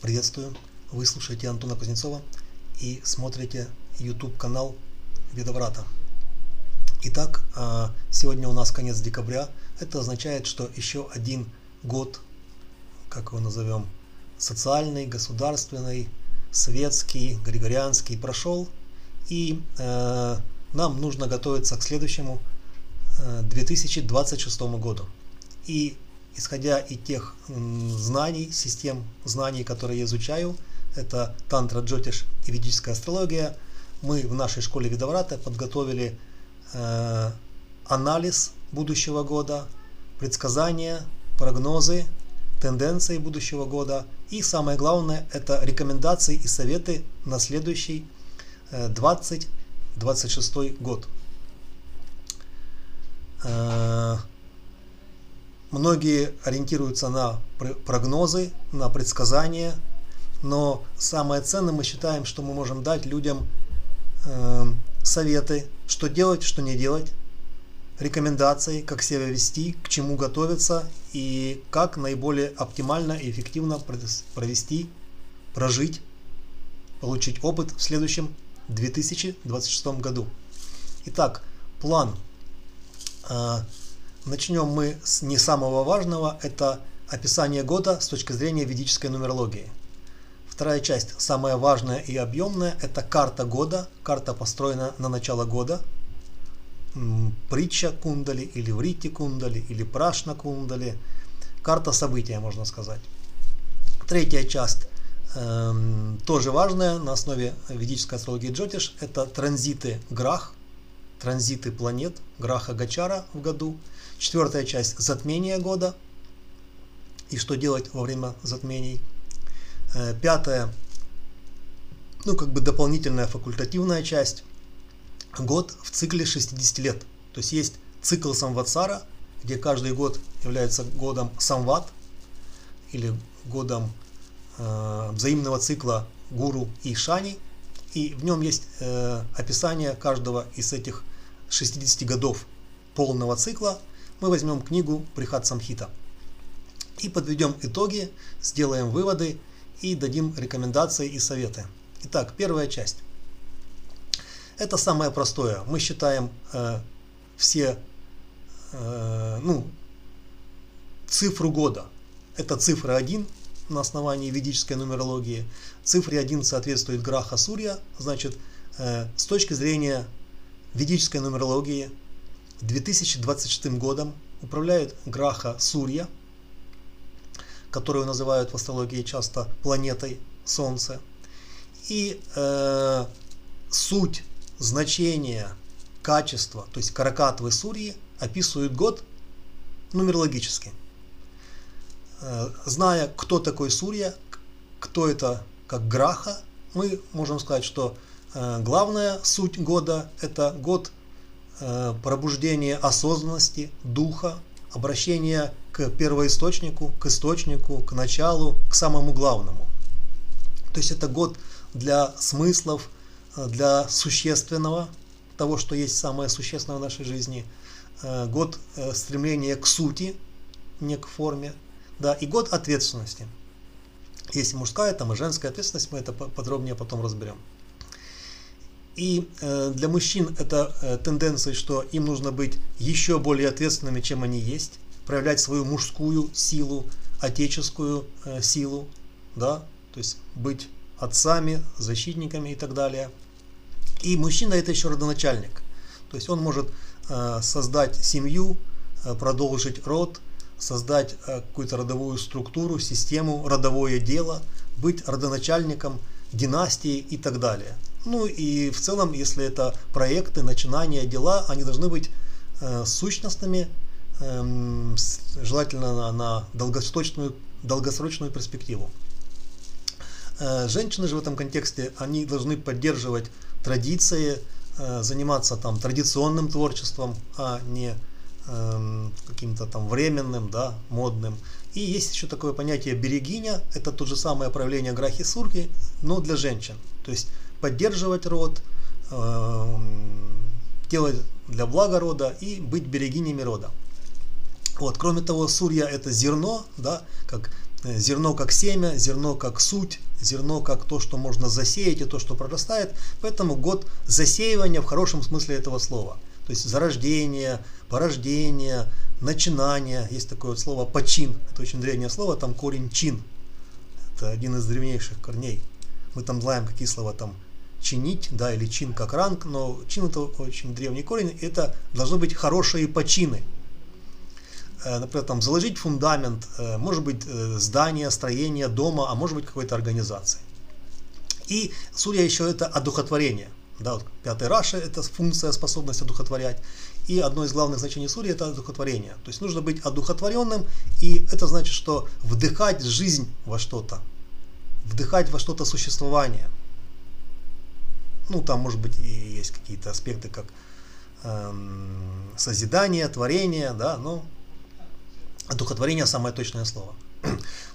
Приветствую! Вы слушаете Антона Кузнецова и смотрите YouTube канал Ведоврата. Итак, сегодня у нас конец декабря. Это означает, что еще один год, как его назовем, социальный, государственный, светский, григорианский прошел. И нам нужно готовиться к следующему 2026 году. И исходя из тех знаний, систем знаний, которые я изучаю, это тантра, джотиш и ведическая астрология, мы в нашей школе Ведоврата подготовили анализ будущего года, предсказания, прогнозы, тенденции будущего года и самое главное это рекомендации и советы на следующий 2026 год. Многие ориентируются на прогнозы, на предсказания, но самое ценное мы считаем, что мы можем дать людям советы, что делать, что не делать, рекомендации, как себя вести, к чему готовиться и как наиболее оптимально и эффективно провести, прожить, получить опыт в следующем 2026 году. Итак, план. Начнем мы с не самого важного, это описание года с точки зрения ведической нумерологии. Вторая часть, самая важная и объемная, это карта года. Карта построена на начало года. Притча Кундали, или Вритти Кундали, или Прашна Кундали. Карта события, можно сказать. Третья часть, тоже важная, на основе ведической астрологии Джотиш, это транзиты Грах, транзиты планет, Граха Гачара в году. Четвертая часть, затмение года и что делать во время затмений. Пятая, дополнительная факультативная часть, год в цикле 60 лет. То есть есть цикл Самватсара, где каждый год является годом Самват или годом взаимного цикла Гуру и Шани. И в нем есть описание каждого из этих 60 годов полного цикла. Мы возьмем книгу Брихат Самхита и подведем итоги, сделаем выводы и дадим рекомендации и советы. Итак, первая часть. Это самое простое. Мы считаем цифру года. Это цифра 1 на основании ведической нумерологии. Цифре 1 соответствует Граха Сурья. Значит, с точки зрения ведической нумерологии 2026 годом управляет Граха Сурья, которую называют в астрологии часто планетой Солнце. И суть, значение, качество, то есть каракатвы Сурьи описывают год нумерологически. Зная, кто такой Сурья, кто это как Граха, мы можем сказать, что главная суть года это год пробуждения осознанности, духа, обращения к первоисточнику, к началу, к самому главному. То есть это год для смыслов, для существенного, того, что есть самое существенное в нашей жизни, год стремления к сути, не к форме, да, и год ответственности. Есть и мужская, там и женская ответственность, мы это подробнее потом разберем. И для мужчин это тенденция, что им нужно быть еще более ответственными, чем они есть, проявлять свою мужскую силу, отеческую силу, да, то есть быть отцами, защитниками и так далее. И мужчина это еще родоначальник, то есть он может создать семью, продолжить род, создать какую-то родовую структуру, систему, родовое дело, быть родоначальником династии и так далее. Ну и в целом, если это проекты, начинания, дела, они должны быть сущностными, желательно на долгосрочную перспективу. Женщины же в этом контексте, они должны поддерживать традиции, заниматься там традиционным творчеством, а не каким-то там временным, да, модным. И есть еще такое понятие берегиня, это то же самое проявление Грахи Сурьи, но для женщин. То есть поддерживать род, делать для блага рода и быть берегинями рода. Вот. Кроме того, Сурья это зерно, да, как Зерно как семя, зерно как суть, зерно как то, что можно засеять и то, что прорастает. Поэтому год засеивания в хорошем смысле этого слова. То есть зарождение, порождение, начинание. Есть такое вот слово почин. Это очень древнее слово, там корень чин. Это один из древнейших корней. Мы там знаем, какие слова там чинить, да, или чин как ранг, но чин это очень древний корень. Это должны быть хорошие почины. Например, там заложить фундамент, может быть здание, строение, дома, а может быть какой-то организации. И сурья еще это одухотворение. Да, вот пятый раши это функция, способность одухотворять. И одно из главных значений сурьи это одухотворение. То есть нужно быть одухотворенным, и это значит, что вдыхать жизнь во что-то, вдыхать во что-то существование. Ну, там, может быть, и есть какие-то аспекты, как созидание, творение, да, но одухотворение самое точное слово.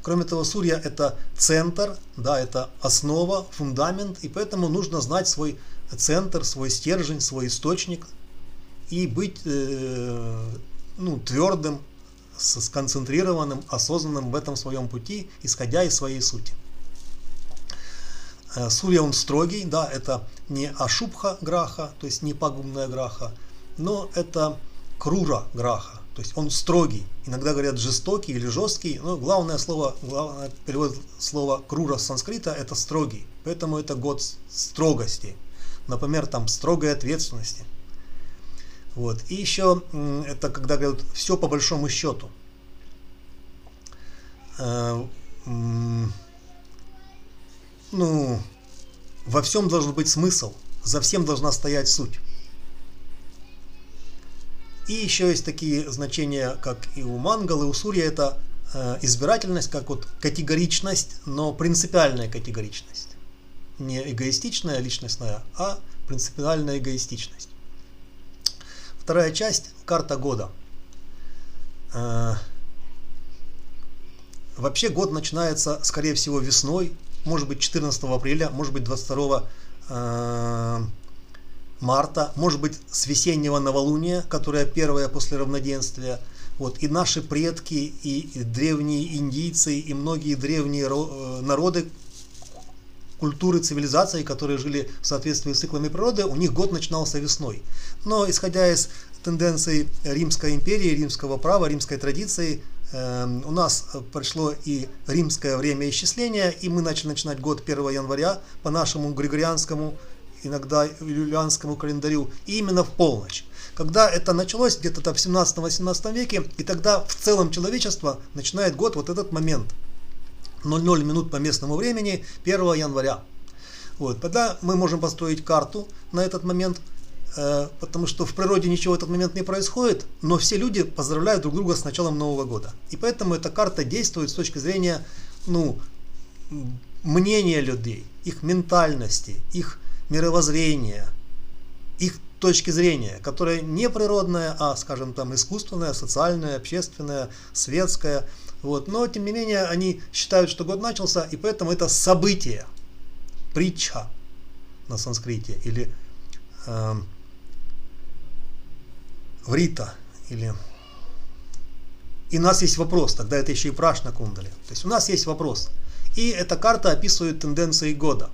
Кроме того, сурья это центр, да, это основа, фундамент, и поэтому нужно знать свой центр, свой стержень, свой источник и быть твердым, сконцентрированным, осознанным в этом своем пути, исходя из своей сути. Сурья он строгий, да, это не ашубха граха, то есть не пагубная граха, но это крура граха, то есть он строгий. Иногда говорят жестокий или жесткий, но главное перевод слова крура с санскрита это строгий, поэтому это год строгости, например, там строгой ответственности. Вот. И еще это когда говорят все по большому счету. Во всем должен быть смысл, за всем должна стоять суть. И еще есть такие значения, как и у мангал, и у сурья, это избирательность, как вот категоричность, но принципиальная категоричность. Не эгоистичная, личностная, а принципиальная эгоистичность. Вторая часть – карта года. Вообще год начинается, скорее всего, весной, может быть 14 апреля, может быть 22 марта, может быть с весеннего новолуния, которое первое после равноденствия. Вот. И наши предки, и древние индийцы, и многие древние народы, культуры, цивилизации, которые жили в соответствии с циклами природы, у них год начинался весной. Но исходя из тенденций Римской империи, римского права, римской традиции, у нас пришло и римское время исчисления, и мы начинать год 1 января по нашему григорианскому, иногда юлианскому календарю, и именно в полночь. Когда это началось, где-то в 17-18 веке, и тогда в целом человечество начинает год вот этот момент. 00 минут по местному времени 1 января. Вот. Тогда мы можем построить карту на этот момент, потому что в природе ничего в этот момент не происходит, но все люди поздравляют друг друга с началом Нового года. И поэтому эта карта действует с точки зрения мнения людей, их ментальности, их мировоззрения, их точки зрения, которая не природная, а, скажем, там искусственная, социальная, общественная, светская. Вот. Но, тем не менее, они считают, что год начался, и поэтому это событие, притча на санскрите, или врита, или... И у нас есть вопрос, тогда это еще и прашна кундали. То есть у нас есть вопрос. И эта карта описывает тенденции года.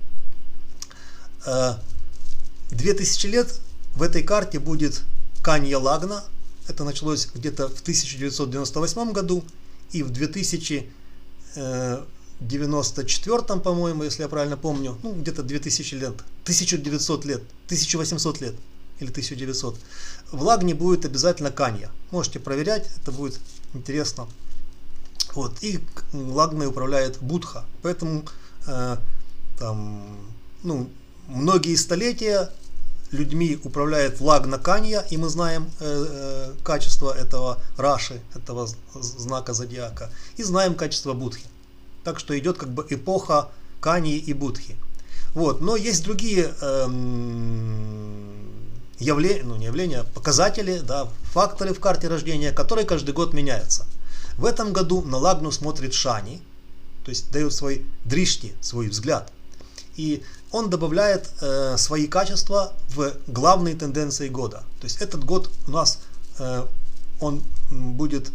2000 лет в этой карте будет Канья Лагна. Это началось где-то в 1998 году. И в 2094, по-моему, если я правильно помню, где-то 2000 лет, 1900 лет, 1800 лет или 1900, в Лагне будет обязательно Канья. Можете проверять, это будет интересно. Вот. И Лагной управляет Будха. Поэтому многие столетия людьми управляет Лагна Канья, и мы знаем качество этого Раши, этого знака зодиака, и знаем качество Будхи. Так что идет как бы эпоха Каньи и Будхи. Вот. Но есть другие показатели, да, факторы в карте рождения, которые каждый год меняются. В этом году на Лагну смотрит Шани, то есть дает свой дришти, свой взгляд. И он добавляет свои качества в главные тенденции года. То есть этот год у нас он будет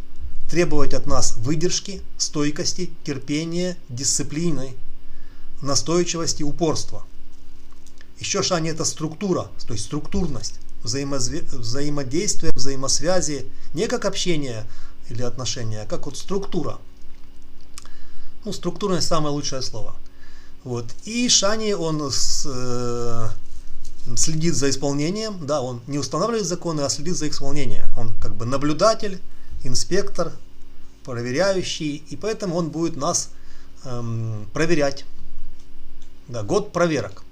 требовать от нас выдержки, стойкости, терпения, дисциплины, настойчивости, упорства. Еще шани — это структура, то есть структурность, взаимодействие, взаимосвязи, не как общение или отношения, а как вот структура. Ну, структурность — самое лучшее слово. Вот. И шани, он следит за исполнением, да, он не устанавливает законы, а следит за исполнением. Он как бы наблюдатель, инспектор, проверяющий, и поэтому он будет нас проверять. Да, год проверок.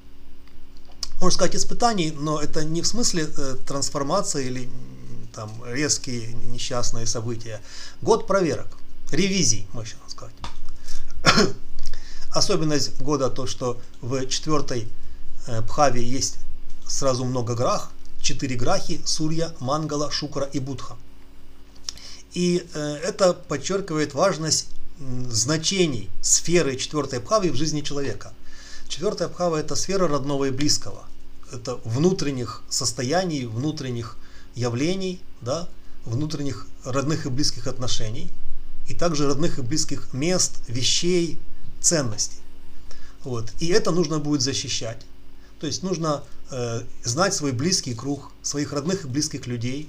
Можно сказать испытаний, но это не в смысле трансформации или там резкие несчастные события. Год проверок, ревизий, можно сказать. Особенность года то, что в 4-й Бхаве есть сразу много грах, 4 грахи: Сурья, Мангала, Шукра и Будха. И это подчеркивает важность значений сферы 4-й Бхавы в жизни человека. 4-я Бхава — это сфера родного и близкого. Это внутренних состояний, внутренних явлений, да, внутренних родных и близких отношений, и также родных и близких мест, вещей, ценностей. Вот. И это нужно будет защищать. То есть нужно знать свой близкий круг, своих родных и близких людей,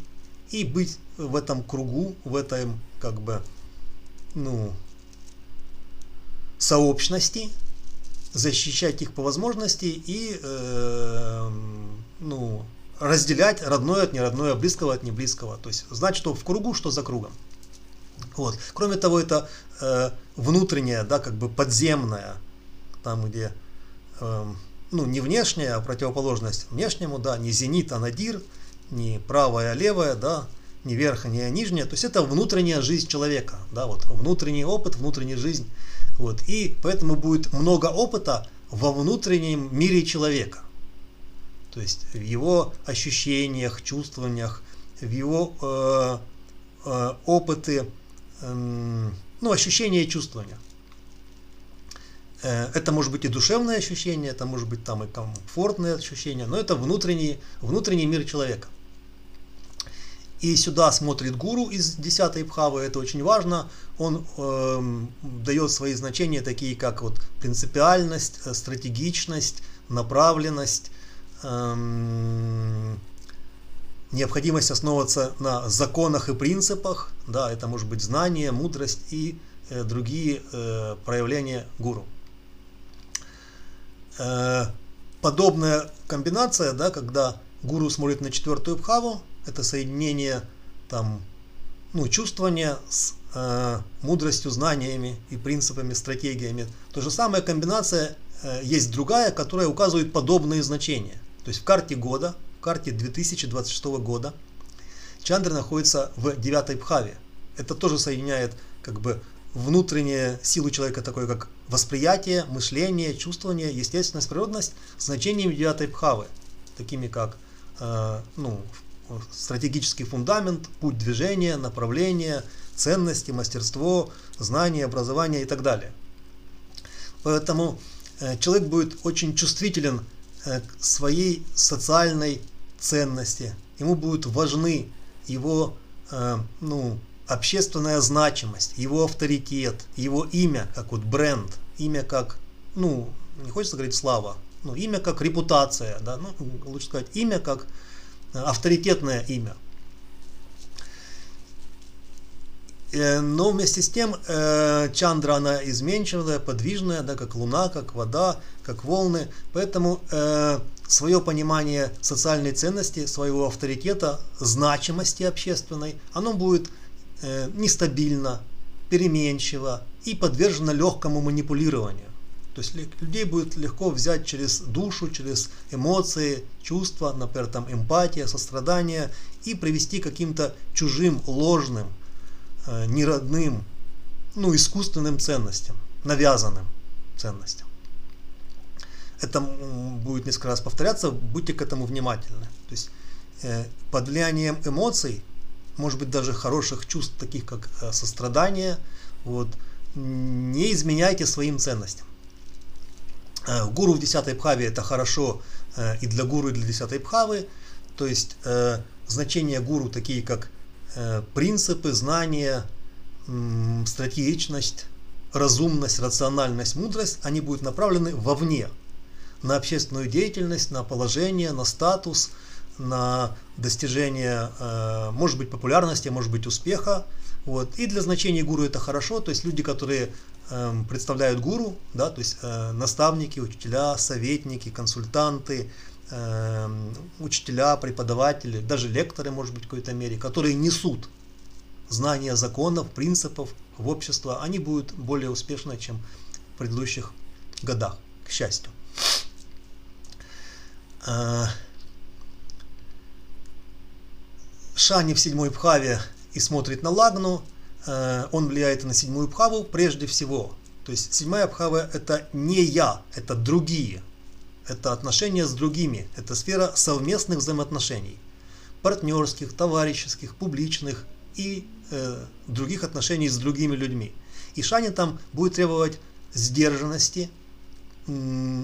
и быть в этом кругу, в этом как бы, сообщности, защищать их по возможности и разделять родное от неродное, близкого от неблизкого. То есть знать, что в кругу, что за кругом. Вот. Кроме того, это внутреннее, да, как бы подземное, там где не внешняя, а противоположность внешнему, да, не зенит, а надир, не правая, а левая, да, не верхняя, а нижняя. То есть это внутренняя жизнь человека, да, вот, внутренний опыт, внутренняя жизнь. Вот. И поэтому будет много опыта во внутреннем мире человека. То есть в его ощущениях, чувствованиях, в его опыты, ощущения и чувствования. Это может быть и душевное ощущение, это может быть там и комфортные ощущения, но это внутренний мир человека. И сюда смотрит гуру из 10-й Бхавы, это очень важно. Он дает свои значения, такие как вот принципиальность, стратегичность, направленность, необходимость основываться на законах и принципах. Да, это может быть знание, мудрость и другие проявления гуру. Подобная комбинация, да, когда гуру смотрит на 4-ю Бхаву, это соединение чувствования с мудростью, знаниями и принципами, стратегиями. То же самая комбинация есть другая, которая указывает подобные значения. То есть в карте года, в карте 2026 года, Чандра находится в 9-й Бхаве. Это тоже соединяет как бы внутреннюю силу человека, такое как восприятие, мышление, чувствование, естественность, природность, с значениями 9-й Бхавы, такими как стратегический фундамент, путь движения, направление, ценности, мастерство, знание, образование и так далее. Поэтому человек будет очень чувствителен к своей социальной ценности. Ему будут важны его общественная значимость, его авторитет, его имя, как вот бренд, имя как, не хочется говорить слава, имя как репутация, да, лучше сказать имя как авторитетное имя. Но вместе с тем Чандра, она изменчивая, подвижная, да, как луна, как вода, как волны. Поэтому свое понимание социальной ценности, своего авторитета, значимости общественной, оно будет нестабильно, переменчиво и подвержено легкому манипулированию. То есть людей будет легко взять через душу, через эмоции, чувства, например, там эмпатия, сострадание, и привести к каким-то чужим, ложным, неродным, искусственным ценностям, навязанным ценностям. Это будет несколько раз повторяться, будьте к этому внимательны. То есть под влиянием эмоций, может быть даже хороших чувств, таких как сострадание, не изменяйте своим ценностям. Гуру в 10-й Бхаве это хорошо и для гуру, и для 10-й Бхавы. То есть значения гуру такие как принципы, знания, стратегичность, разумность, рациональность, мудрость, они будут направлены вовне, на общественную деятельность, на положение, на статус, на достижение, может быть, популярности, может быть, успеха. Вот. И для значения гуру это хорошо, то есть люди, которые представляют гуру, да, то есть наставники, учителя, советники, консультанты, учителя, преподаватели, даже лекторы, может быть, в какой-то мере, которые несут знания законов, принципов в общество, они будут более успешны, чем в предыдущих годах, к счастью. Шани в седьмой бхаве и смотрит на лагну, он влияет на седьмую бхаву прежде всего. То есть седьмая бхава это не я, это другие. Это отношения с другими, это сфера совместных взаимоотношений. Партнерских, товарищеских, публичных и других отношений с другими людьми. И Шани там будет требовать сдержанности,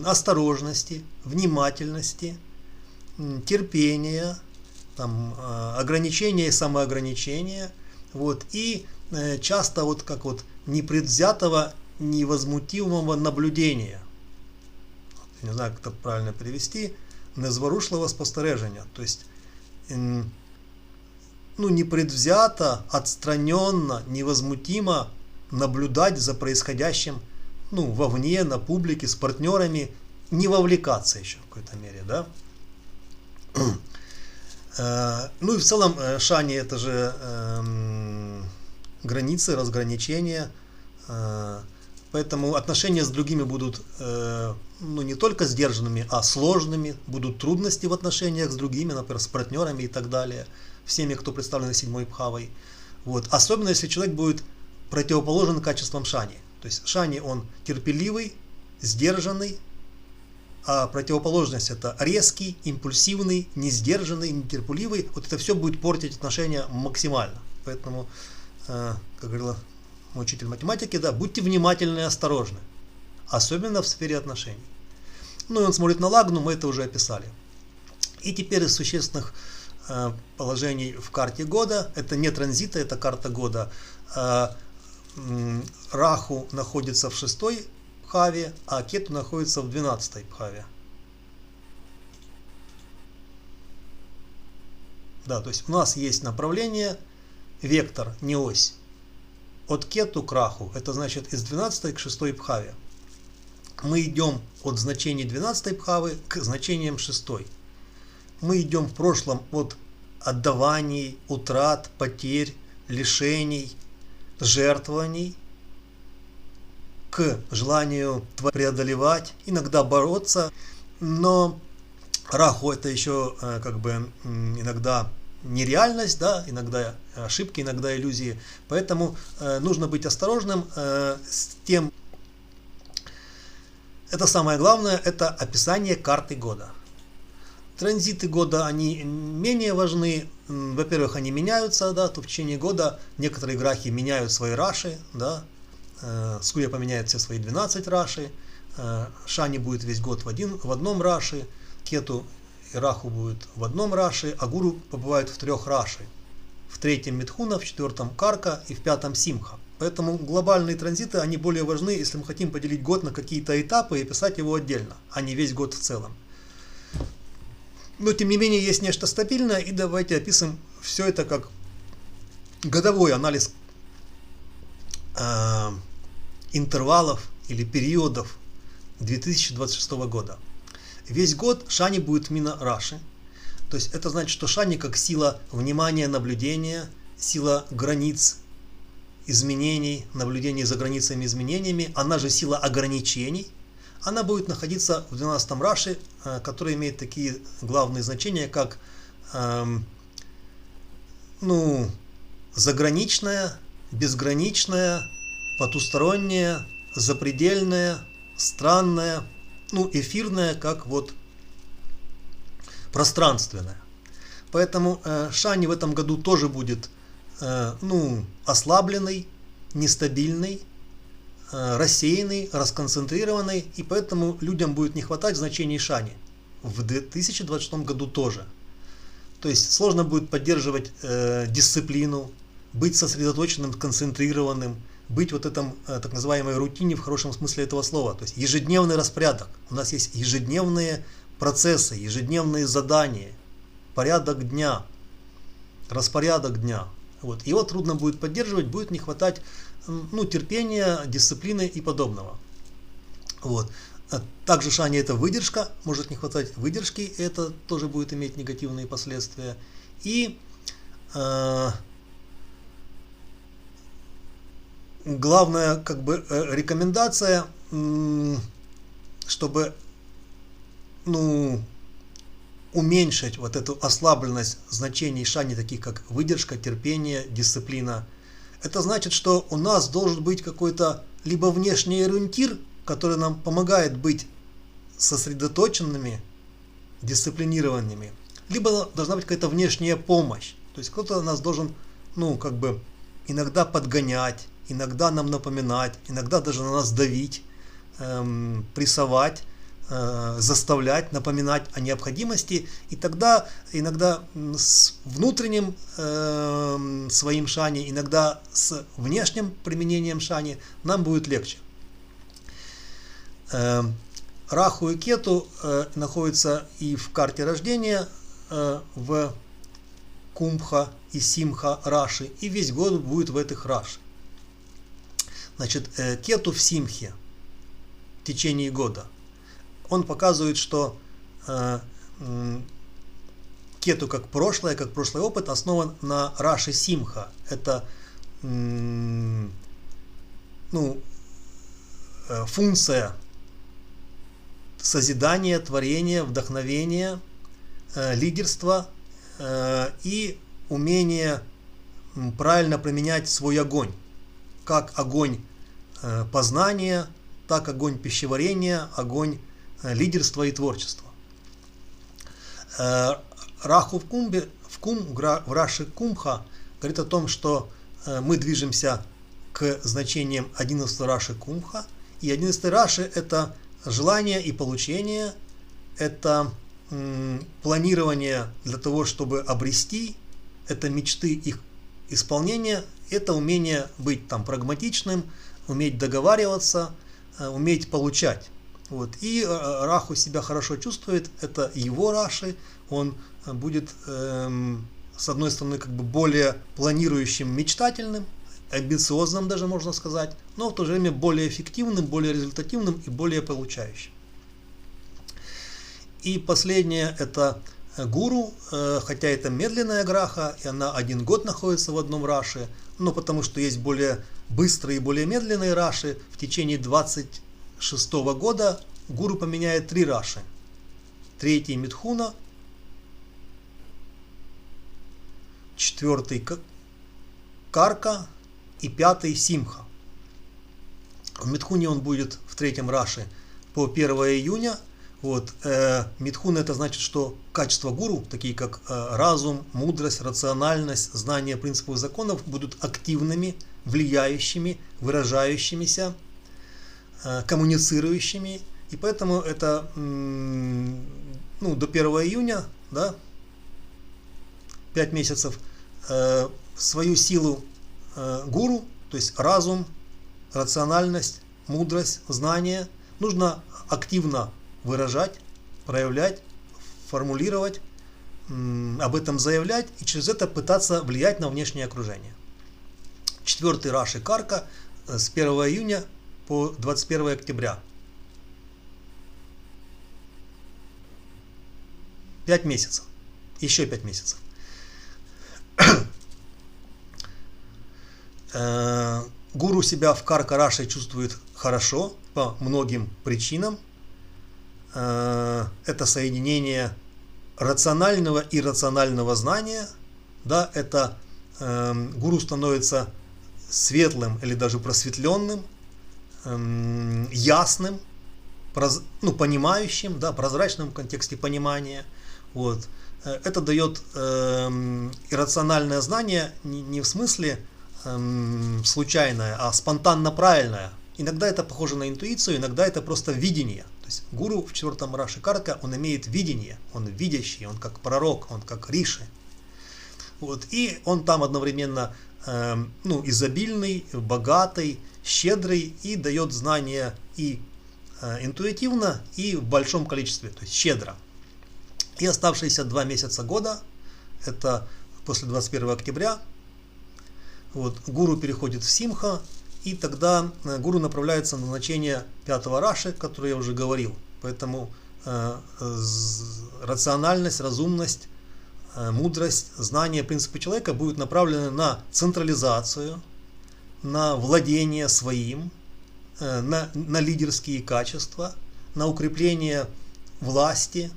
осторожности, внимательности, терпения, там, ограничения и самоограничения. Вот, и часто вот как вот непредвзятого, невозмутимого наблюдения. Не знаю, как это правильно перевести. Незворушливого спостереження. То есть непредвзято, отстраненно, невозмутимо наблюдать за происходящим вовне, на публике, с партнерами, не вовлекаться еще в какой-то мере, да. Ну и в целом Шани это же границы, разграничения, поэтому отношения с другими будут не только сдержанными, а сложными, будут трудности в отношениях с другими, например, с партнерами и так далее, всеми, кто представлен седьмой бхавой. Вот. Особенно если человек будет противоположен качествам Шани. То есть Шани он терпеливый, сдержанный, а противоположность это резкий, импульсивный, несдержанный, нетерпеливый. Вот это все будет портить отношения максимально. Поэтому, как говорил мой учитель математики, да, будьте внимательны и осторожны. Особенно в сфере отношений. Ну и он смотрит на лагну, мы это уже описали. И теперь из существенных положений в карте года, это не транзиты, это карта года. Раху находится в 6-й бхаве, а Кету находится в 12-й бхаве. Да, то есть у нас есть направление, вектор, не ось. От Кету к Раху, это значит из 12 к 6 бхаве. Мы идем от значений 12 бхавы к значениям 6. Мы идем в прошлом от отдаваний, утрат, потерь, лишений, жертвований к желанию преодолевать, иногда бороться, но Раху это еще иногда нереальность, да, иногда ошибки, иногда иллюзии, поэтому нужно быть осторожным с тем. Это самое главное, это описание карты года. Транзиты года, они менее важны. Во-первых, они меняются, да, то в течение года некоторые грахи меняют свои раши, да. Сурья поменяет все свои 12 раши, Шани будет весь год в одном раши, Кету и Раху будет в одном раши, а Гуру побывает в 3 раши. В 3-м Митхуна, в 4-м Карка и в 5-м Симха. Поэтому глобальные транзиты, они более важны, если мы хотим поделить год на какие-то этапы и писать его отдельно, а не весь год в целом. Но тем не менее есть нечто стабильное, и давайте опишем все это как годовой анализ интервалов или периодов 2026 года. Весь год Шани будет в Мина Раши. То есть это значит, что Шани как сила внимания, наблюдения, сила границ, изменений, наблюдений за границами изменениями, она же сила ограничений, она будет находиться в 12-м Раши, который имеет такие главные значения, как заграничная, безграничная, потусторонняя, запредельная, странная, эфирная, как вот пространственная. Поэтому Шани в этом году тоже будет ослабленный, нестабильный, рассеянный, расконцентрированный, и поэтому людям будет не хватать значений Шани в 2026 году тоже. То есть сложно будет поддерживать дисциплину, быть сосредоточенным, концентрированным, быть вот этом так называемой рутине в хорошем смысле этого слова. То есть ежедневный распорядок. У нас есть ежедневные процессы, ежедневные задания, порядок дня, распорядок дня. Вот. Его трудно будет поддерживать, будет не хватать терпения, дисциплины и подобного. Вот. Также шани это выдержка, может не хватать выдержки, и это тоже будет иметь негативные последствия. И главная рекомендация, чтобы уменьшить вот эту ослабленность значений шани, таких как выдержка, терпение, дисциплина. Это значит, что у нас должен быть какой-то либо внешний ориентир, который нам помогает быть сосредоточенными, дисциплинированными, либо должна быть какая-то внешняя помощь. То есть кто-то нас должен, иногда подгонять, иногда нам напоминать, иногда даже на нас давить, прессовать, заставлять, напоминать о необходимости. И тогда иногда с внутренним своим шани, иногда с внешним применением шани нам будет легче. Раху и Кету находятся и в карте рождения в Кумбха и Симха Раши, и весь год будет в этих Раши. Значит, Кету в Симхе в течение года. Он показывает, что Кету как прошлый опыт основан на Раши Симха. Это функция созидания, творения, вдохновения, лидерства и умение правильно применять свой огонь. Как огонь познания, так огонь пищеварения, огонь лидерства и творчества. Раху в Раши Кумбха говорит о том, что мы движемся к значениям 11 Раши Кумбха. И 11 Раши это желание и получение, это планирование для того, чтобы обрести, это мечты, их исполнение, это умение быть прагматичным, уметь договариваться, уметь получать. Вот. И Раху себя хорошо чувствует, это его Раши, он будет с одной стороны более планирующим, мечтательным, амбициозным даже можно сказать, но в то же время более эффективным, более результативным и более получающим. И последнее это гуру, хотя это медленная граха, и она 1 год находится в одном раши, но потому что есть более быстрые и более медленные раши, в течение 26 года гуру поменяет 3 раши. 3-й Митхуна, 4-й Карка и 5-й Симха. В Митхуне он будет в 3-м раши по 1 июня. Вот. Митхун это значит, что качества гуру, такие как разум, мудрость, рациональность, знание принципов и законов, будут активными, влияющими, выражающимися, коммуницирующими. И поэтому это до 1 июня, 5 месяцев, свою силу гуру, то есть разум, рациональность, мудрость, знание, нужно активно выражать, проявлять, формулировать, об этом заявлять и через это пытаться влиять на внешнее окружение. 4-й Раши Карка с 1 июня по 21 октября. 5 месяцев. Еще 5 месяцев. Гуру себя в Карка Раши чувствует хорошо по многим причинам. Это соединение рационального и иррационального знания. Это гуру становится светлым или даже просветленным, ясным, понимающим, прозрачным в контексте понимания. Вот. Это дает иррациональное знание не в смысле случайное, а спонтанно правильное. Иногда это похоже на интуицию, иногда это просто видение. То есть гуру в 4-м Раши Карка, он имеет видение, он видящий, он как пророк, он как риши. Вот. И он там одновременно изобильный, богатый, щедрый и дает знания и интуитивно, и в большом количестве, то есть щедро. И оставшиеся 2 месяца года, это после 21 октября, гуру переходит в Симха, и тогда гуру направляется на назначение 5-го раши, который я уже говорил. Поэтому рациональность, разумность, мудрость, знание, принципы человека будут направлены на централизацию, на владение своим, на лидерские качества, на укрепление власти,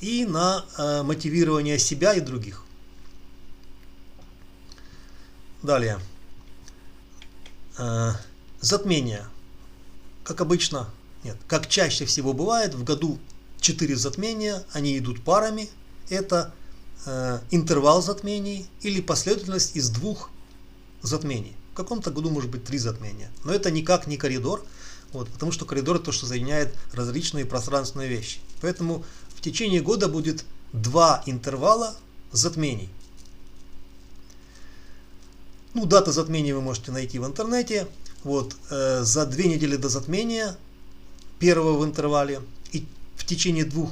и на мотивирование себя и других. Далее. Затмение. Как обычно, как чаще всего бывает, в году 4 затмения, они идут парами. Это интервал затмений или последовательность из 2 затмений. В каком-то году может быть 3 затмения. Но это никак не коридор, потому что коридор это то, что соединяет различные пространственные вещи. Поэтому в течение года будет 2 интервала затмений. Дата затмения вы можете найти в интернете. За 2 недели до затмения, первого в интервале, и в течение 2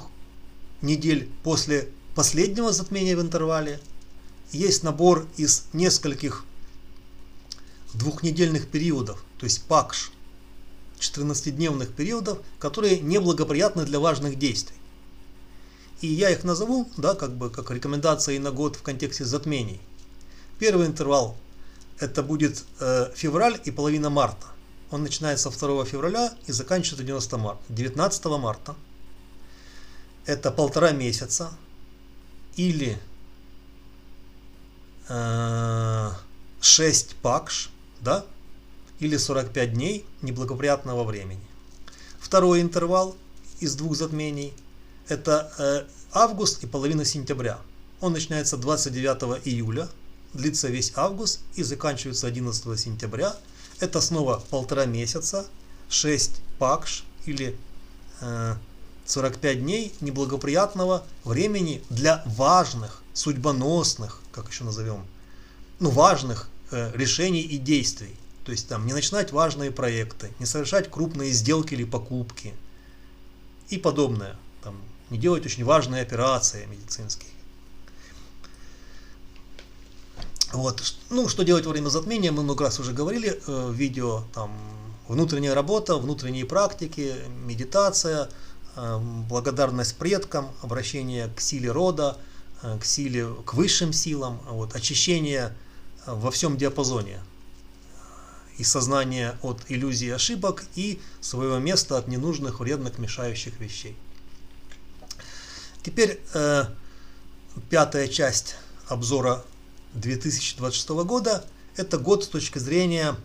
недель после последнего затмения в интервале есть набор из нескольких 2-недельных периодов, то есть пакш, 14-дневных периодов, которые неблагоприятны для важных действий. И я их назову, как рекомендации на год в контексте затмений. Первый интервал это будет февраль и половина марта. Он начинается 2 февраля и заканчивается 19 марта. Это 1,5 месяца или 6 пакш, или 45 дней неблагоприятного времени. Второй интервал из 2 затмений это август и половина сентября. Он начинается 29 июля, длится весь август и заканчивается 11 сентября. Это снова 1,5 месяца, 6 пакш или 45 дней неблагоприятного времени для важных, судьбоносных, как еще назовем, важных решений и действий. То есть не начинать важные проекты, не совершать крупные сделки или покупки и подобное. Не делать очень важные операции медицинские. Что делать во время затмения, мы много раз уже говорили в видео. Внутренняя работа, внутренние практики, медитация, благодарность предкам, обращение к силе рода, к высшим силам, очищение во всем диапазоне. И сознание от иллюзий и ошибок, и своего места от ненужных, вредных, мешающих вещей. Теперь 5-я часть обзора 2026 года. Это год с точки зрения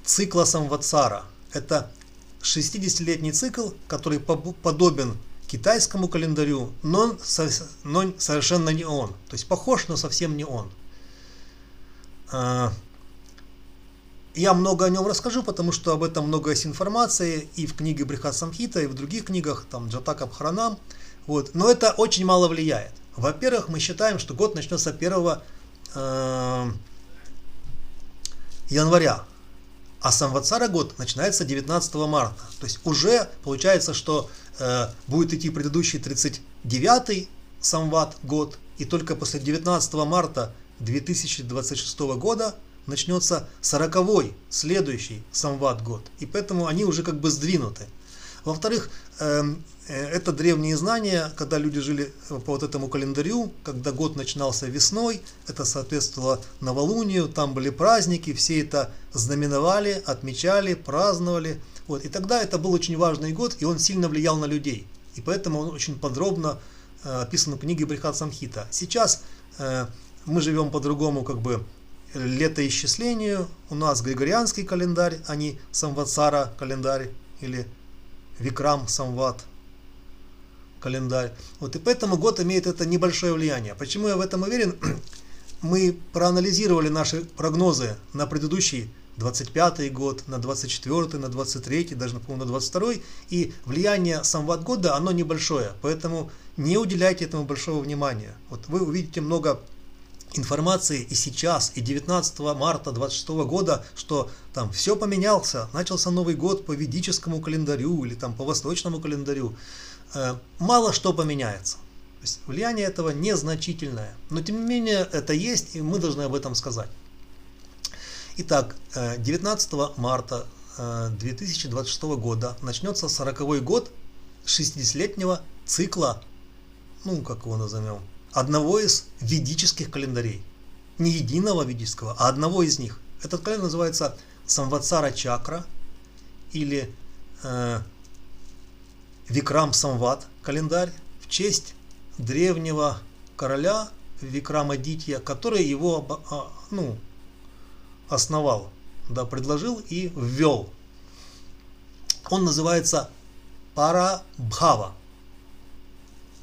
цикла Самватсара. Это 60-летний цикл, который подобен китайскому календарю, но совершенно не он. То есть похож, но совсем не он. Я много о нем расскажу, потому что об этом много есть информации и в книге Брихат Самхита, и в других книгах, Джатака Бхаранам. Но это очень мало влияет. Во-первых, мы считаем, что год начнется 1 января, а Самватсара год начинается 19 марта. То есть уже получается, что будет идти предыдущий 39-й Самват год, и только после 19 марта 2026 года начнется 40-й следующий Самват год. И поэтому они уже как бы сдвинуты. Во-вторых, это древние знания, когда люди жили по этому календарю, когда год начинался весной, это соответствовало новолунию, там были праздники, все это знаменовали, отмечали, праздновали. И тогда это был очень важный год, и он сильно влиял на людей. И поэтому он очень подробно описан в книге Брихат Самхита. Сейчас мы живем по-другому, летоисчислению. У нас григорианский календарь, а не Самватсара календарь или Викрам Самват календарь. И поэтому год имеет это небольшое влияние. Почему я в этом уверен? Мы проанализировали наши прогнозы на предыдущий 25-й год, на 24-й, на 23-й, даже, по-моему, на 22-й. И влияние Самват года, оно небольшое. Поэтому не уделяйте этому большого внимания. Вы увидите много информации и сейчас, и 19 марта 26 года, что там все поменялся, начался Новый год по ведическому календарю или там по восточному календарю, мало что поменяется. То есть влияние этого незначительное, но тем не менее это есть, и мы должны об этом сказать. Итак, 19 марта 2026 года начнется 40-й год 60-летнего цикла, ну как его назовем, одного из ведических календарей. Не единого ведического, а одного из них. Этот календарь называется Самватсара Чакра или Викрам Самват календарь в честь древнего короля Викрамадитья, который его основал, да, предложил и ввел. Он называется Парабхава.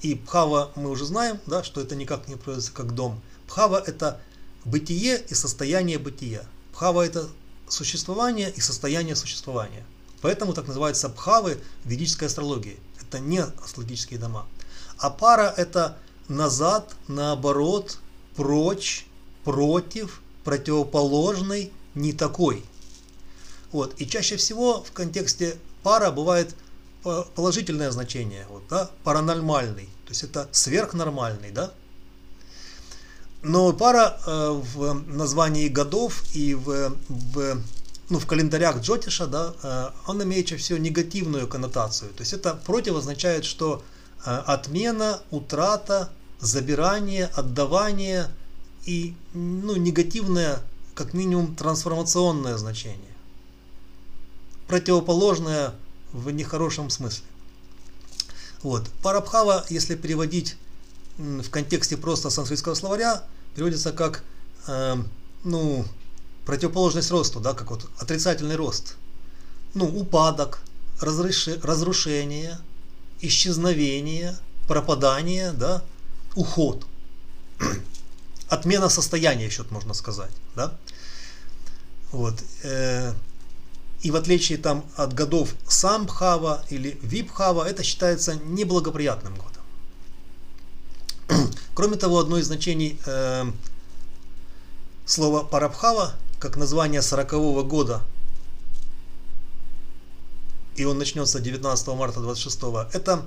И Бхава мы уже знаем, да, что это никак не произносится как дом. Бхава это бытие и состояние бытия. Бхава это существование и состояние существования. Поэтому так называются бхавы в ведической астрологии. Это не астрологические дома. А пара это назад, наоборот, прочь, против, противоположный, не такой. Вот. И чаще всего в контексте пара бывает положительное значение, вот, да, паранормальный, то есть это сверхнормальный, да. Но пара в названии годов и в календарях Джотиша, да, он имеет чаще всего негативную коннотацию. То есть это против означает, что отмена, утрата, забирание, отдавание и негативное, как минимум, трансформационное значение. Противоположное в нехорошем смысле. Вот. Парабхава, если переводить в контексте просто санскритского словаря, переводится как противоположность росту, да, как вот отрицательный рост. Упадок, разрушение, исчезновение, пропадание, да, уход. Отмена состояния, еще можно сказать. Да? Вот. И в отличие там от годов Самбхава или Вибхава, это считается неблагоприятным годом. Кроме того, одно из значений слова Парабхава, как название 40-го года, и он начнется 19 марта 26-го, это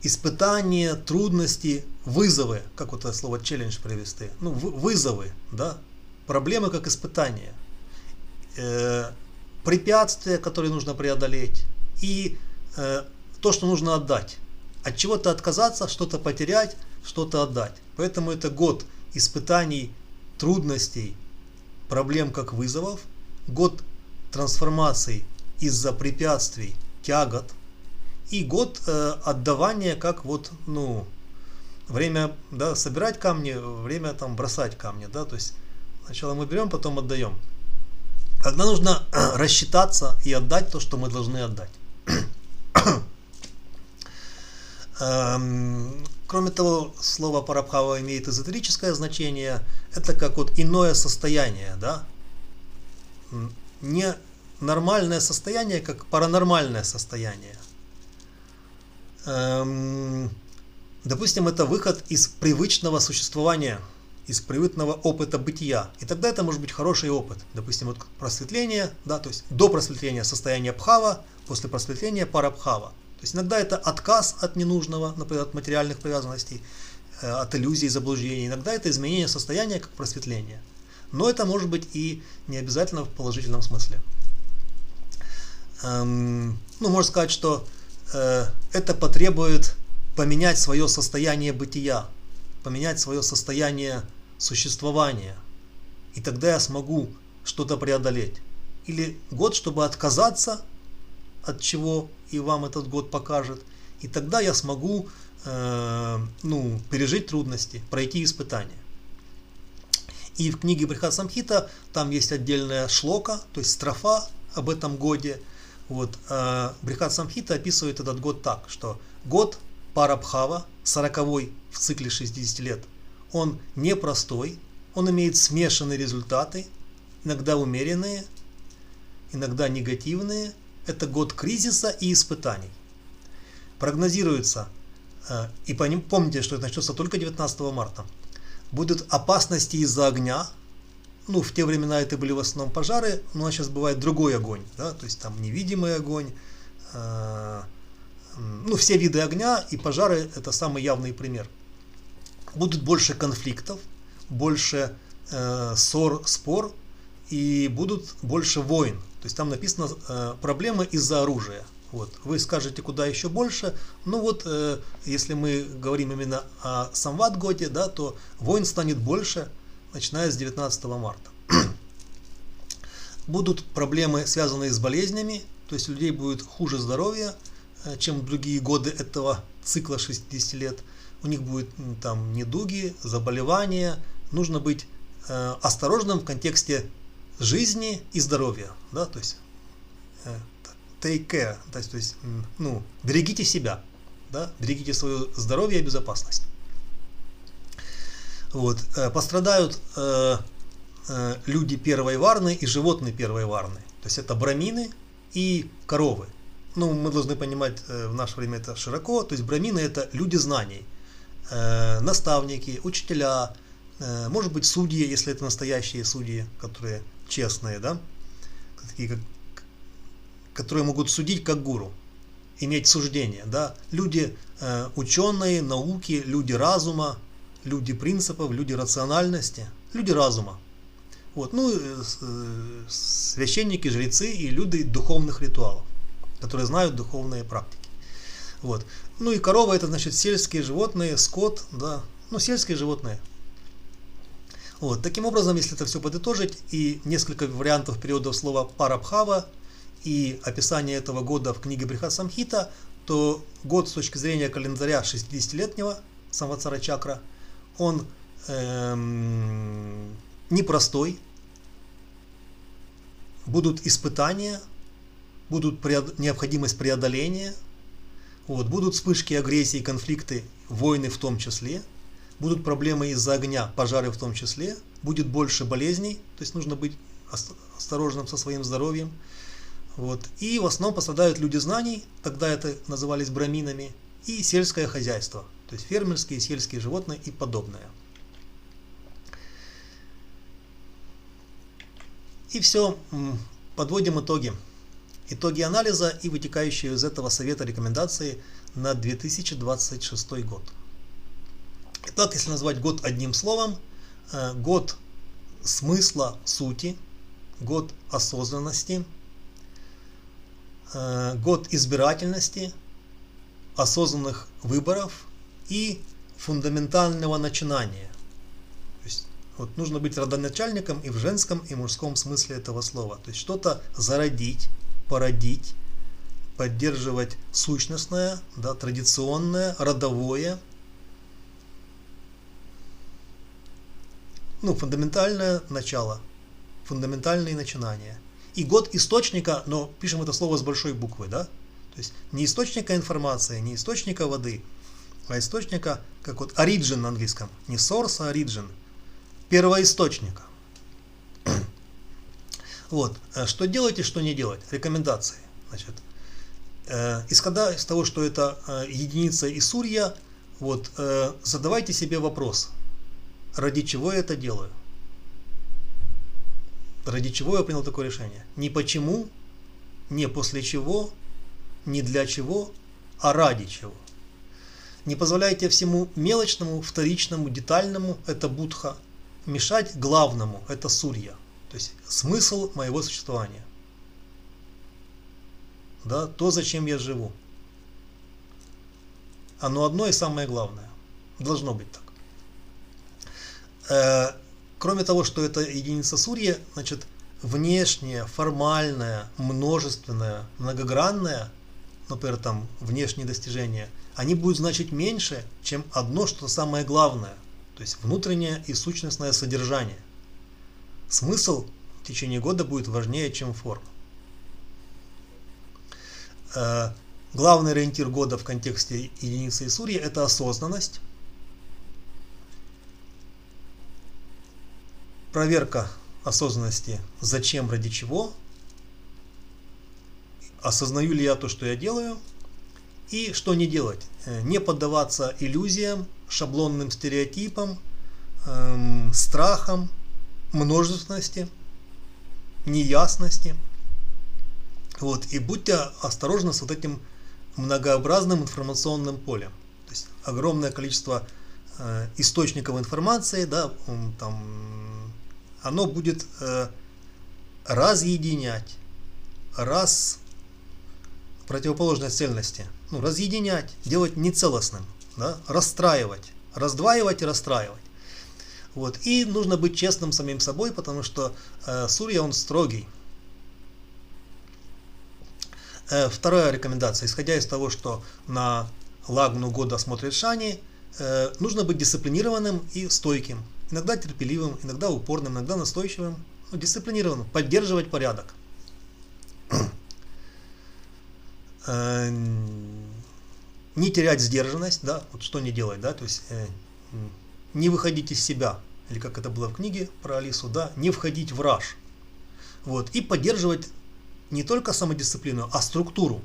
испытания, трудности, вызовы, как вот это слово челлендж привести, вызовы, да, проблемы как испытания. Препятствия, которые нужно преодолеть, и то, что нужно отдать. От чего-то отказаться, что-то потерять, что-то отдать. Поэтому это год испытаний, трудностей, проблем как вызовов, год трансформаций из-за препятствий, тягот, и год отдавания как время, да, собирать камни, время там бросать камни, да, то есть сначала мы берем, потом отдаем. Когда нужно рассчитаться и отдать то, что мы должны отдать. Кроме того, слово Парабхава имеет эзотерическое значение. Это как вот иное состояние, да? Не нормальное состояние, как паранормальное состояние. Допустим, это выход из привычного существования, из привычного опыта бытия. И тогда это может быть хороший опыт. Допустим, вот просветление, да, то есть до просветления состояние бхава, после просветления парабхава. То есть иногда это отказ от ненужного, например, от материальных привязанностей, от иллюзий, заблуждений. Иногда это изменение состояния как просветление. Но это может быть и не обязательно в положительном смысле. Можно сказать, что это потребует поменять свое состояние бытия, поменять свое состояние существования. И тогда я смогу что-то преодолеть. Или год, чтобы отказаться от чего и вам этот год покажет. И тогда я смогу пережить трудности, пройти испытания. И в книге Брихат Самхита там есть отдельная шлока, то есть строфа об этом годе. Вот, Брихат Самхита описывает этот год так, что год Парабхава, 40-й в цикле 60 лет, он непростой, он имеет смешанные результаты, иногда умеренные, иногда негативные. Это год кризиса и испытаний. Прогнозируется И помните, что это начнется только 19 марта. Будут опасности из-за огня. Ну, в те времена это были в основном пожары, но сейчас бывает другой огонь, да, то есть там невидимый огонь. Ну, все виды огня и пожары – это самый явный пример. Будут больше конфликтов, больше спор, и будут больше войн. То есть там написано проблемы из-за оружия. Вот. Вы скажете, куда еще больше. Ну вот, если мы говорим именно о Самват-годе, да, то войн станет больше, начиная с 19 марта. Будут проблемы, связанные с болезнями, то есть у людей будет хуже здоровье, чем в другие годы этого цикла 60 лет. У них будет там недуги, заболевания. Нужно быть осторожным в контексте жизни и здоровья. Да? То есть take care, то есть ну, берегите себя, да? Берегите свое здоровье и безопасность. Вот. Пострадают люди первой варны и животные первой варны. То есть это брамины и коровы. Ну, мы должны понимать, в наше время это широко. То есть брамины — это люди знаний, наставники, учителя, может быть, судьи, если это настоящие судьи, которые честные, да, такие, которые могут судить как гуру, иметь суждение, да, люди ученые, науки, люди разума, люди принципов, люди рациональности, люди разума. Вот, ну, священники, жрецы и люди духовных ритуалов, которые знают духовные практики. Вот. Ну и корова — это значит сельские животные, скот, да, ну, сельские животные. Вот. Таким образом, если это все подытожить, и несколько вариантов переводов слова парабхава и описание этого года в книге Брихат-самхита, то год с точки зрения календаря 60-летнего Самватсара чакра, он непростой, будут испытания, будут необходимость преодоления, вот, будут вспышки агрессии, конфликты, войны в том числе, будут проблемы из-за огня, пожары в том числе, будет больше болезней, то есть нужно быть осторожным со своим здоровьем. Вот. И в основном пострадают люди знаний, тогда это назывались браминами, и сельское хозяйство, то есть фермерские, сельские животные и подобное. И все, подводим итоги. Итоги анализа и вытекающие из этого совета рекомендации на 2026 год. Итак, если назвать год одним словом, год смысла, сути, год осознанности, год избирательности, осознанных выборов и фундаментального начинания. То есть, вот, нужно быть родоначальником и в женском, и в мужском смысле этого слова. То есть что-то зародить, породить, поддерживать сущностное, да, традиционное, родовое, ну, фундаментальное начало, фундаментальные начинания. И год источника, но пишем это слово с большой буквы, да? То есть не источника информации, не источника воды, а источника, как вот origin на английском, не source, а origin, первоисточника. Вот. Что делать и что не делать? Рекомендации. Значит, исходя из того, что это единица и сурья, вот, задавайте себе вопрос, ради чего я это делаю? Ради чего я принял такое решение? Не почему, не после чего, не для чего, а ради чего. Не позволяйте всему мелочному, вторичному, детальному, это будха, мешать главному, это сурья. То есть смысл моего существования. Да, то, зачем я живу. Оно одно и самое главное. Должно быть так. Кроме того, что это единица сурья, значит, внешнее, формальное, множественное, многогранное, например, там внешние достижения, они будут значить меньше, чем одно, что самое главное, то есть внутреннее и сущностное содержание. Смысл в течение года будет важнее, чем форма. Главный ориентир года в контексте единицы и сурьи — это осознанность. Проверка осознанности, зачем, ради чего, осознаю ли я то, что я делаю, И что не делать? Не поддаваться иллюзиям, шаблонным стереотипам, страхам, множественности, неясности. Вот. И будьте осторожны с вот этим многообразным информационным полем. То есть огромное количество источников информации, да, там, оно будет разъединять, противоположность цельности, разъединять, делать нецелостным, да, расстраивать, раздваивать и расстраивать. Вот. И нужно быть честным самим собой, потому что Сурья, он строгий. Вторая рекомендация, исходя из того, что на лагну года смотрит Шани, нужно быть дисциплинированным и стойким. Иногда терпеливым, иногда упорным, иногда настойчивым, дисциплинированным, поддерживать порядок. Не терять сдержанность, да, вот что не делать, да, то есть не выходить из себя, или как это было в книге про Алису, да, не входить в раж. Вот, и поддерживать не только самодисциплину, а структуру.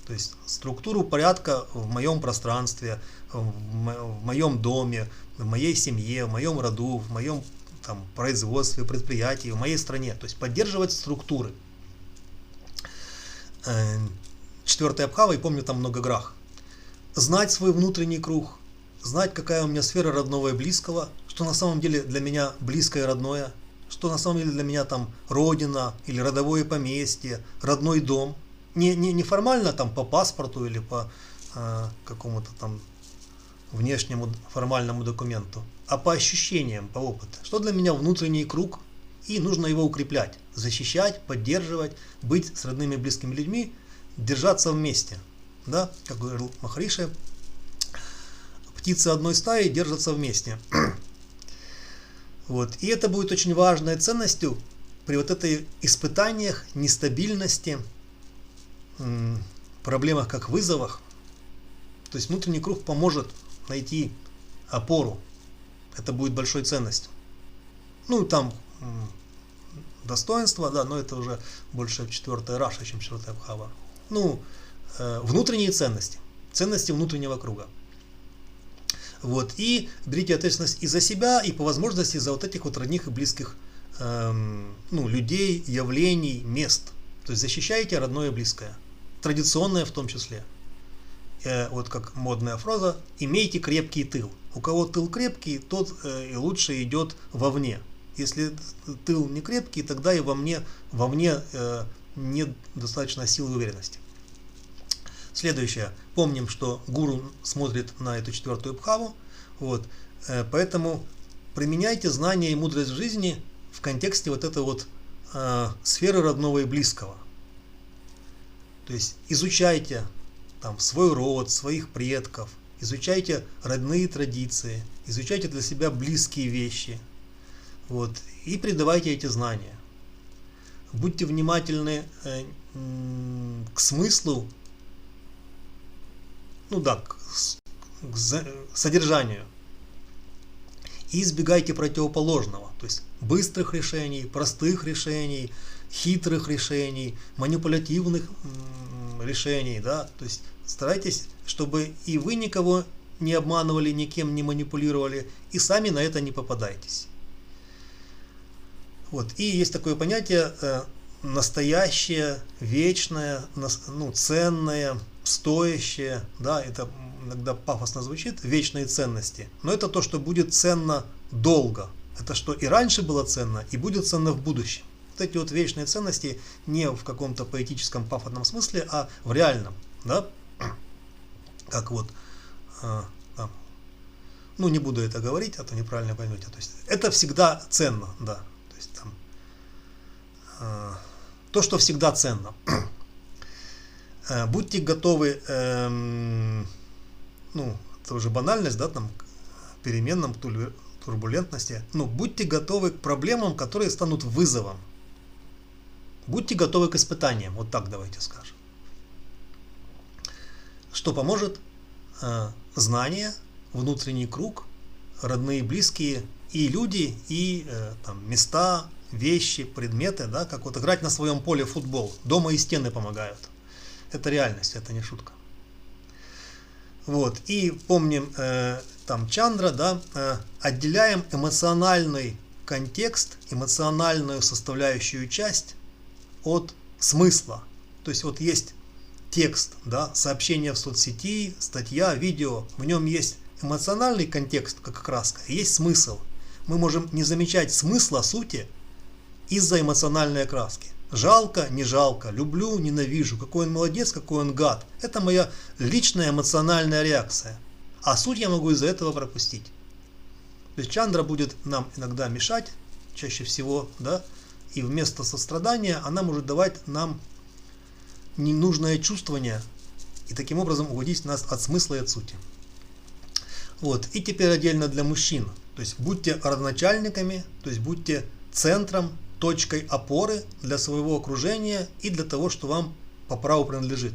То есть структуру порядка в моем пространстве, в моем доме, в моей семье, в моем роду, в моем там, производстве, предприятии, в моей стране. То есть поддерживать структуры. 4-я Абхава, и помню, там много грах. Знать свой внутренний круг, знать, какая у меня сфера родного и близкого, что на самом деле для меня близкое и родное, что на самом деле для меня там родина или родовое поместье, родной дом. Не формально там по паспорту или по какому-то там внешнему формальному документу, а по ощущениям, по опыту. Что для меня внутренний круг, и нужно его укреплять, защищать, поддерживать, быть с родными и близкими людьми, держаться вместе. Да? Как говорил Махариши, птицы одной стаи держатся вместе. Вот. И это будет очень важной ценностью при вот этой испытаниях, нестабильности, проблемах как вызовах. То есть внутренний круг поможет найти опору. Это будет большой ценностью. Там достоинство, да, но это уже больше 4-я Раша, чем 4-я Абхава. Внутренние ценности. Ценности внутреннего круга. Вот. И берите ответственность и за себя, и по возможности за вот этих вот родных и близких людей, явлений, мест. То есть защищайте родное и близкое. Традиционное в том числе. Вот как модная фраза: имейте крепкий тыл. У кого тыл крепкий, тот и лучше идет вовне. Если тыл не крепкий, тогда и вовне нет достаточно силы и уверенности. Следующее. Помним, что гуру смотрит на эту 4-ю Абхаву. Вот. Поэтому применяйте знания и мудрость в жизни в контексте вот этой вот сферы родного и близкого. То есть изучайте там свой род, своих предков, изучайте родные традиции, изучайте для себя близкие вещи. Вот. И передавайте эти знания. Будьте внимательны к смыслу, к содержанию. И избегайте противоположного, то есть быстрых решений, простых решений, хитрых решений, манипулятивных решений, да, то есть старайтесь, чтобы и вы никого не обманывали, никем не манипулировали, и сами на это не попадайтесь. Вот. И есть такое понятие настоящее, вечное, ценное, стоящее, да, это иногда пафосно звучит, вечные ценности, но это то, что будет ценно долго, это что и раньше было ценно, и будет ценно в будущем. Вот эти вот вечные ценности не в каком-то поэтическом пафосном смысле, а в реальном, да, как вот, не буду это говорить, а то неправильно поймете, то есть это всегда ценно, да, то есть там, то, что всегда ценно. Будьте готовы, это уже банальность, да, там, к переменам, турбулентности, будьте готовы к проблемам, которые станут вызовом. Будьте готовы к испытаниям, вот так давайте скажем. Что поможет? Знания, внутренний круг, родные и близкие, и люди, и места, вещи, предметы, да, как вот играть на своем поле в футбол. Дома и стены помогают. Это реальность, это не шутка. Вот, и помним там Чандра, да, отделяем эмоциональный контекст, эмоциональную составляющую часть от смысла. То есть вот есть текст, да, сообщение в соцсети, статья, видео, в нем есть эмоциональный контекст, как краска, есть смысл. Мы можем не замечать смысла сути из-за эмоциональной окраски. Жалко, не жалко, люблю, ненавижу, какой он молодец, какой он гад. Это моя личная эмоциональная реакция. А суть я могу из-за этого пропустить. То есть Чандра будет нам иногда мешать, чаще всего, да, и вместо сострадания она может давать нам ненужное чувствование и таким образом уводить нас от смысла и от сути. Вот. И теперь отдельно для мужчин. То есть будьте родоначальниками, то есть будьте центром, точкой опоры для своего окружения и для того, что вам по праву принадлежит.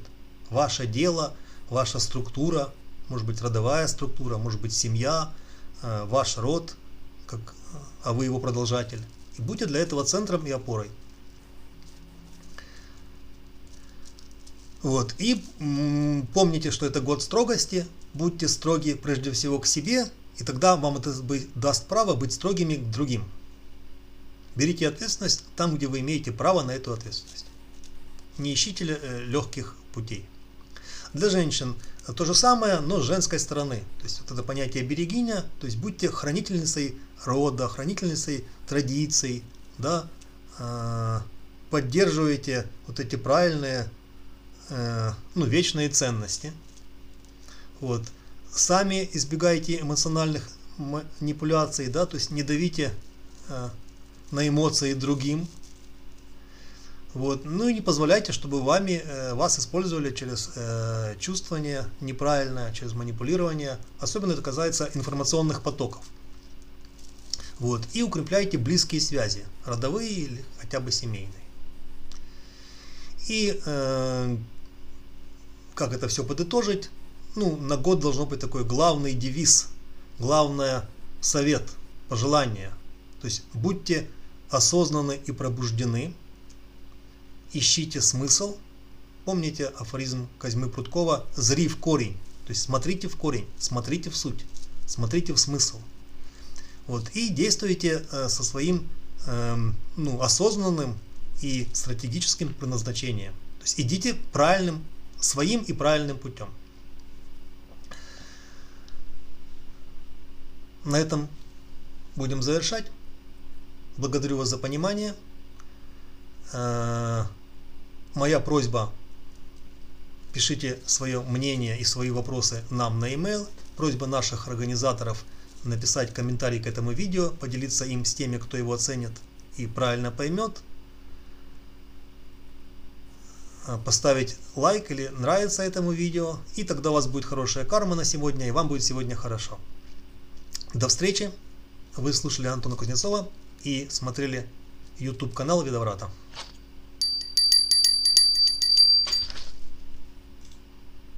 Ваше дело, ваша структура, может быть родовая структура, может быть семья, ваш род, а вы его продолжатель. И будьте для этого центром и опорой. Вот. И помните, что это год строгости. Будьте строги прежде всего к себе, и тогда вам это даст право быть строгими к другим. Берите ответственность там, где вы имеете право на эту ответственность. Не ищите легких путей. Для женщин то же самое, но с женской стороны. То есть вот это понятие берегиня, то есть будьте хранительницей рода, хранительницей традиций, да, поддерживайте вот эти правильные, вечные ценности. Вот. Сами избегайте эмоциональных манипуляций, да, то есть не давите на эмоции другим. Вот. Ну и не позволяйте, чтобы вас использовали через чувствование неправильное, через манипулирование. Особенно это касается информационных потоков. Вот. И укрепляйте близкие связи, родовые или хотя бы семейные. И как это все подытожить? На год должно быть такой главный девиз, главный совет, пожелание. То есть будьте осознанны и пробуждены, ищите смысл. Помните афоризм Козьмы Прудкова «Зри в корень». То есть смотрите в корень, смотрите в суть, смотрите в смысл. Вот, и действуйте со своим осознанным и стратегическим предназначением. То есть идите своим и правильным путем. На этом будем завершать. Благодарю вас за понимание. Моя просьба: пишите свое мнение и свои вопросы нам на e-mail. Просьба наших организаторов написать комментарий к этому видео, поделиться им с теми, кто его оценит и правильно поймет. Поставить лайк или нравится этому видео, и тогда у вас будет хорошая карма на сегодня, и вам будет сегодня хорошо. До встречи! Вы слушали Антона Кузнецова и смотрели YouTube канал Ведоврата.